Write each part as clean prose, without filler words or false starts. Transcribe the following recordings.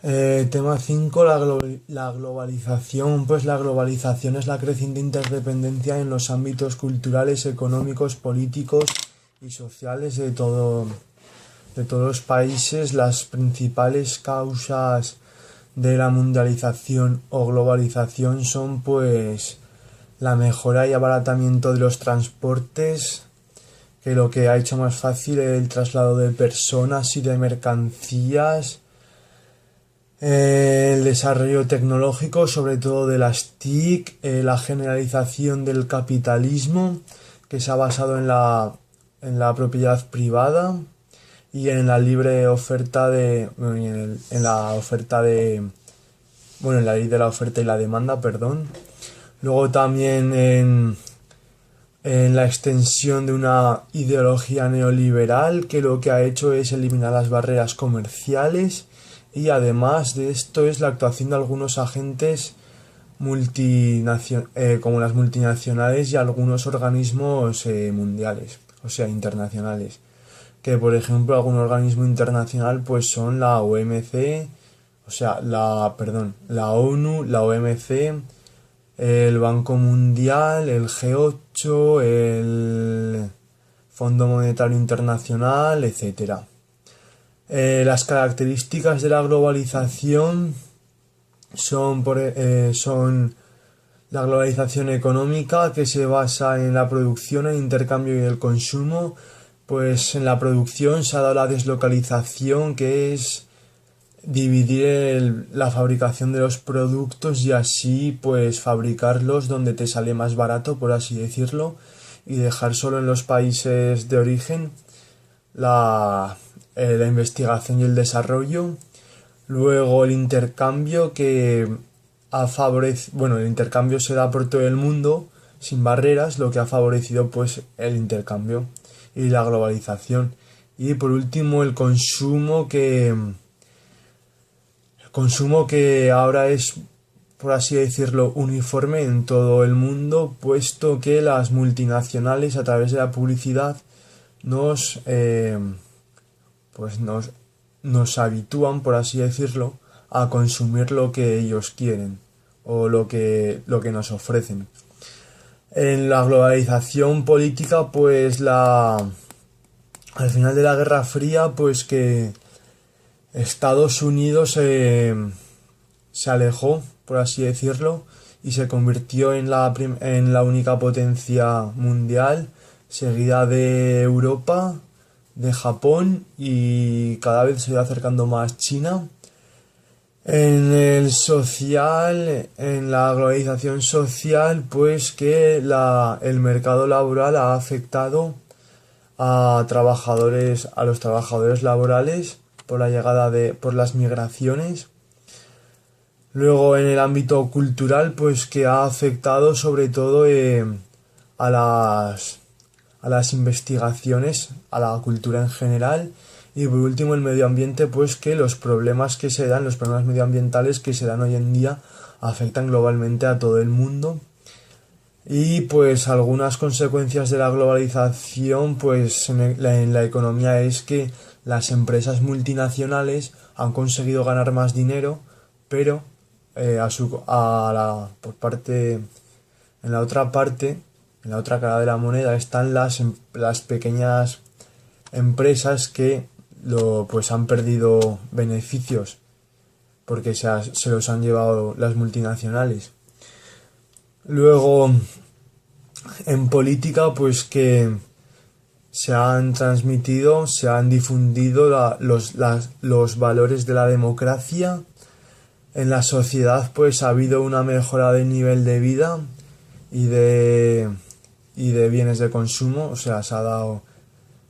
Tema 5, la globalización. Pues la globalización es la creciente interdependencia en los ámbitos culturales, económicos, políticos y sociales de todos los países. Las principales causas de la mundialización o globalización son pues la mejora y abaratamiento de los transportes, que lo que ha hecho más fácil el traslado de personas y de mercancías, el desarrollo tecnológico, sobre todo de las TIC, la generalización del capitalismo, que se ha basado en la propiedad privada y en la libre oferta en la oferta en la ley de la oferta y la demanda, perdón. Luego también en la extensión de una ideología neoliberal que lo que ha hecho es eliminar las barreras comerciales, y además de esto es la actuación de algunos agentes como las multinacionales y algunos organismos mundiales, o sea, internacionales. Que por ejemplo algún organismo internacional pues son la OMC, o sea, la ONU, la OMC, el Banco Mundial, el G8, el Fondo Monetario Internacional, etcétera. Las características de la globalización son la globalización económica, que se basa en la producción, el intercambio y el consumo. Pues en la producción se ha dado la deslocalización, que es dividir la fabricación de los productos y así pues fabricarlos donde te sale más barato, por así decirlo, y dejar solo en los países de origen la investigación y el desarrollo. Luego el intercambio, el intercambio se da por todo el mundo sin barreras, lo que ha favorecido pues el intercambio y la globalización. Y por último el consumo que ahora es, por así decirlo, uniforme en todo el mundo, puesto que las multinacionales a través de la publicidad nos pues nos habitúan, por así decirlo, a consumir lo que ellos quieren o lo que nos ofrecen. En la globalización política, pues al final de la Guerra Fría, pues que Estados Unidos se alejó, por así decirlo, y se convirtió en la única potencia mundial, seguida de Europa, de Japón, y cada vez se va acercando más China. En la globalización social, pues que el mercado laboral ha afectado a los trabajadores laborales por por las migraciones. Luego en el ámbito cultural, pues que ha afectado sobre todo a a las investigaciones, a la cultura en general. Y por último el medio ambiente, pues que los problemas medioambientales que se dan hoy en día afectan globalmente a todo el mundo. Y pues algunas consecuencias de la globalización pues en la economía es que las empresas multinacionales han conseguido ganar más dinero, pero por parte en la otra parte, en la otra cara de la moneda, están las pequeñas empresas que pues han perdido beneficios porque se los han llevado las multinacionales. Luego, en política, pues que se han difundido los valores de la democracia. En la sociedad, pues ha habido una mejora del nivel de vida y de bienes de consumo, o sea, se ha dado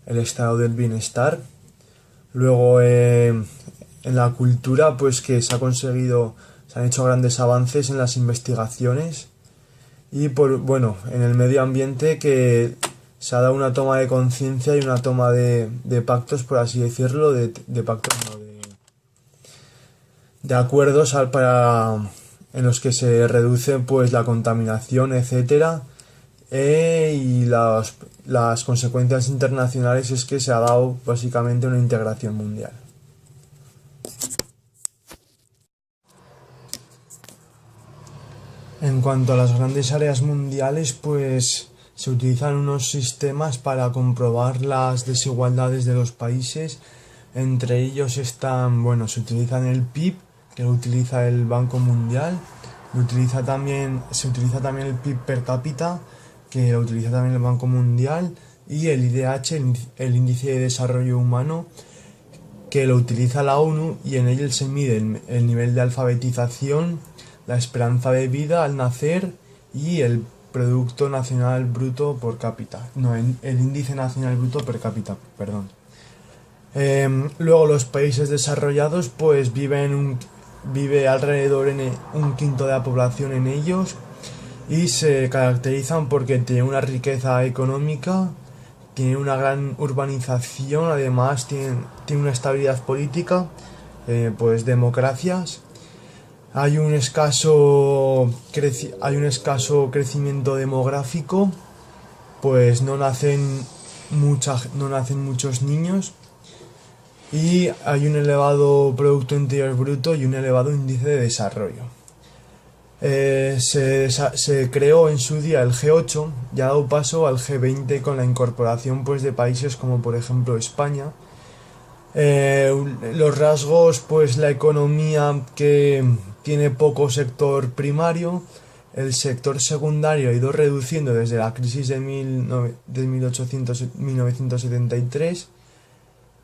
el estado del bienestar. Luego, en la cultura, pues que se han hecho grandes avances en las investigaciones. Y en el medio ambiente, que se ha dado una toma de conciencia y una toma de pactos, por así decirlo, de pactos, no, de acuerdos en los que se reduce pues la contaminación, etcétera. Y las consecuencias internacionales es que se ha dado básicamente una integración mundial. cuanto a las grandes áreas mundiales, pues se utilizan unos sistemas para comprobar las desigualdades de los países. Entre ellos están, bueno, se utilizan el PIB, que lo utiliza el Banco Mundial, se utiliza también el PIB per cápita, que lo utiliza también el Banco Mundial, y el IDH, el Índice de Desarrollo Humano, que lo utiliza la ONU, y en él se mide el nivel de alfabetización, la esperanza de vida al nacer y el Producto Nacional Bruto por cápita. No, el Índice Nacional Bruto per cápita, perdón. Luego los países desarrollados pues vive alrededor en un quinto de la población en ellos, y se caracterizan porque tienen una riqueza económica, tienen una gran urbanización, además tienen una estabilidad política, pues democracias. Hay un escaso crecimiento demográfico, pues no nacen muchos niños, y hay un elevado Producto Interior Bruto y un elevado índice de desarrollo. Se creó en su día el G8 y ha dado paso al G20 con la incorporación pues de países como por ejemplo España. Los rasgos, pues la economía que tiene poco sector primario, el sector secundario ha ido reduciendo desde la crisis de 1973,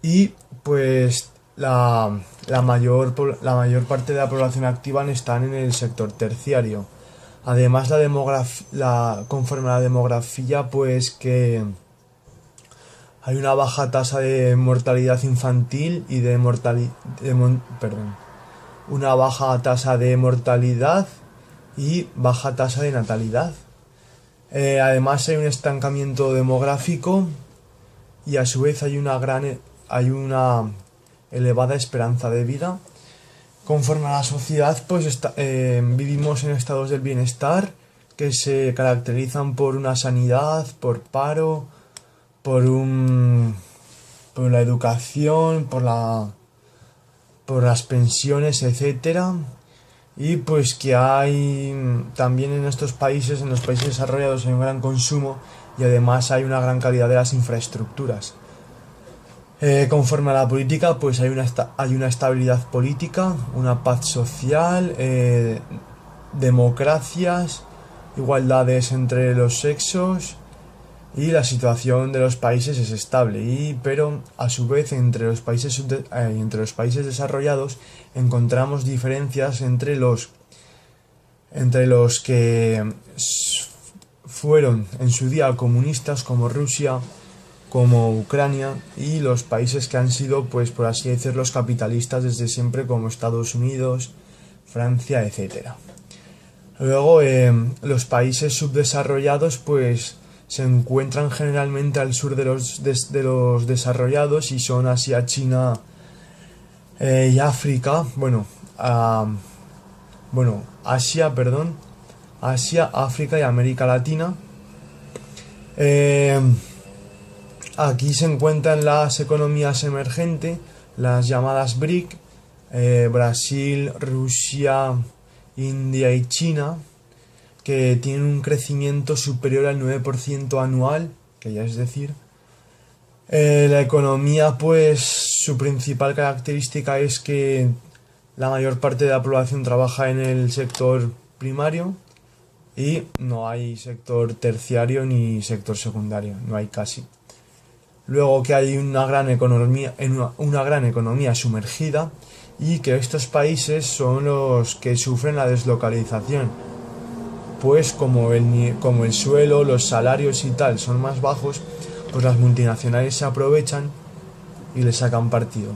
y pues la mayor parte de la población activa están en el sector terciario. Además, conforme a la demografía, pues que hay una baja tasa de mortalidad infantil y una baja tasa de mortalidad y baja tasa de natalidad. Además, hay un estancamiento demográfico, y a su vez hay una elevada esperanza de vida. Conforme a la sociedad, pues vivimos en estados del bienestar que se caracterizan por una sanidad, por paro, por la educación, por las pensiones, etcétera. Y pues que hay también en los países desarrollados, hay un gran consumo, y además hay una gran calidad de las infraestructuras. Conforme a la política, pues hay una estabilidad política, una paz social, democracias, igualdades entre los sexos, y la situación de los países es estable. Pero a su vez entre los países desarrollados encontramos diferencias entre los que fueron en su día comunistas, como Rusia, como Ucrania, y los países que han sido, pues por así decirlo, capitalistas desde siempre, como Estados Unidos, Francia, etc. Luego, los países subdesarrollados pues se encuentran generalmente al sur de los desarrollados, y son Asia, China y África. Asia, África y América Latina. Aquí se encuentran las economías emergentes, las llamadas BRIC, Brasil, Rusia, India y China, que tienen un crecimiento superior al 9% anual, que ya es decir. La economía, pues su principal característica es que la mayor parte de la población trabaja en el sector primario, y no hay sector terciario ni sector secundario, no hay casi. Luego que hay una gran economía sumergida, y que estos países son los que sufren la deslocalización, pues como el suelo, los salarios y tal son más bajos, pues las multinacionales se aprovechan y le sacan partido.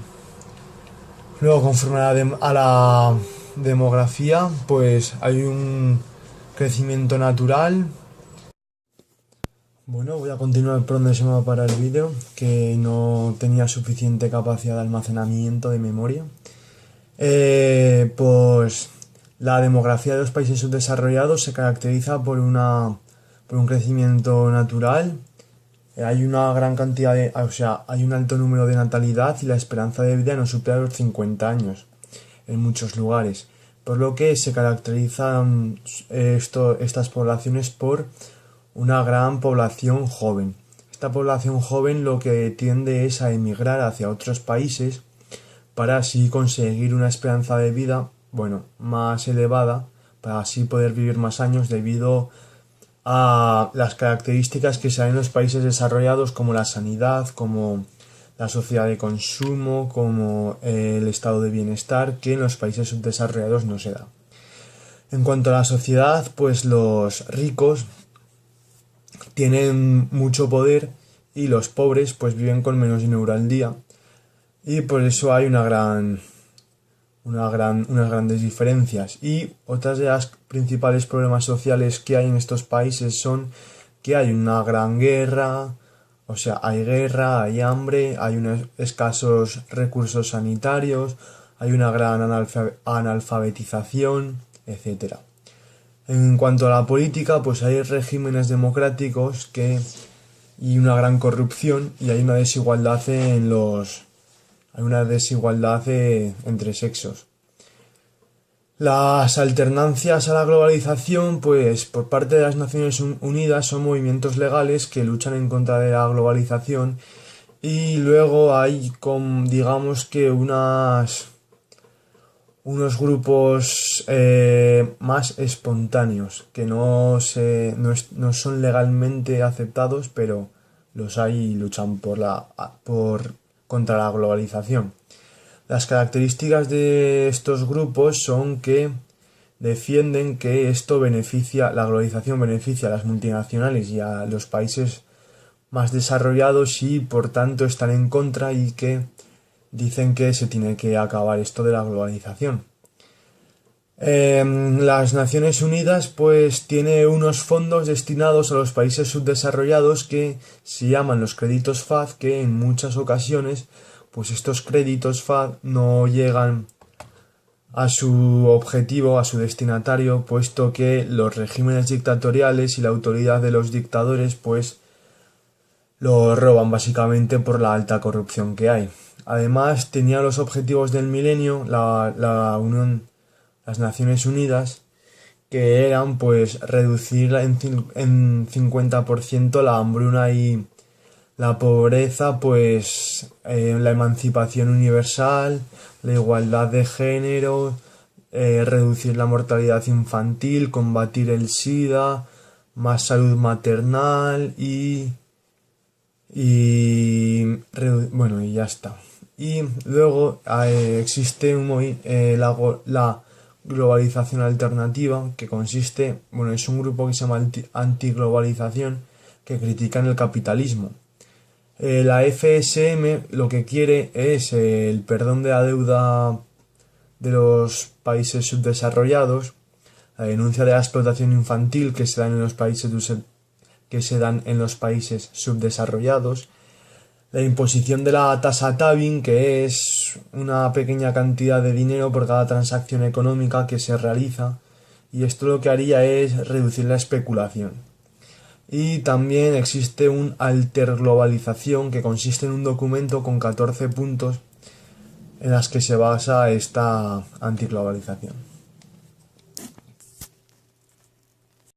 Luego, conforme a la demografía, pues hay un crecimiento natural. Bueno, voy a continuar por donde se me va a parar el vídeo, que no tenía suficiente capacidad de almacenamiento de memoria. Pues la demografía de los países subdesarrollados se caracteriza por un crecimiento natural. Hay una gran cantidad hay un alto número de natalidad, y la esperanza de vida no supera los 50 años en muchos lugares. por lo que se caracterizan estas poblaciones por una gran población joven. Esta población joven lo que tiende es a emigrar hacia otros países para así conseguir una esperanza de vida, más elevada, para así poder vivir más años debido a las características que se dan en los países desarrollados, como la sanidad, como la sociedad de consumo, como el estado de bienestar, que en los países subdesarrollados no se da. En cuanto a la sociedad, pues los ricos tienen mucho poder y los pobres pues viven con menos dinero al día, y por eso hay unas grandes diferencias. Y otras de las principales problemas sociales que hay en estos países son que hay una gran guerra, o sea, hay guerra, hay hambre, hay unos escasos recursos sanitarios, hay una gran analfabetización, etc. En cuanto a la política, pues hay regímenes democráticos y una gran corrupción, y hay una desigualdad entre sexos. Las alternancias a la globalización, pues por parte de las Naciones Unidas, son movimientos legales que luchan en contra de la globalización, y luego hay, digamos que unos grupos más espontáneos que no son legalmente aceptados, pero los hay y luchan contra la globalización. Las características de estos grupos son que defienden que la globalización beneficia a las multinacionales y a los países más desarrollados, y por tanto están en contra, y que dicen que se tiene que acabar esto de la globalización. Las Naciones Unidas pues tiene unos fondos destinados a los países subdesarrollados que se llaman los créditos FAD, que en muchas ocasiones pues estos créditos FAD no llegan a su objetivo, a su destinatario, puesto que los regímenes dictatoriales y la autoridad de los dictadores pues lo roban básicamente por la alta corrupción que hay. Además, tenía los objetivos del milenio, las Naciones Unidas, que eran pues reducir en 50% la hambruna y la pobreza, pues la emancipación universal, la igualdad de género, reducir la mortalidad infantil, combatir el SIDA, más salud maternal y ya está. Y luego existe la globalización alternativa, que consiste, es un grupo que se llama antiglobalización, que critican el capitalismo. La FSM lo que quiere es el perdón de la deuda de los países subdesarrollados, la denuncia de la explotación infantil que se dan en los países subdesarrollados, la imposición de la tasa Tobin, que es una pequeña cantidad de dinero por cada transacción económica que se realiza, y esto lo que haría es reducir la especulación. Y también existe un alterglobalización, que consiste en un documento con 14 puntos en las que se basa esta antiglobalización.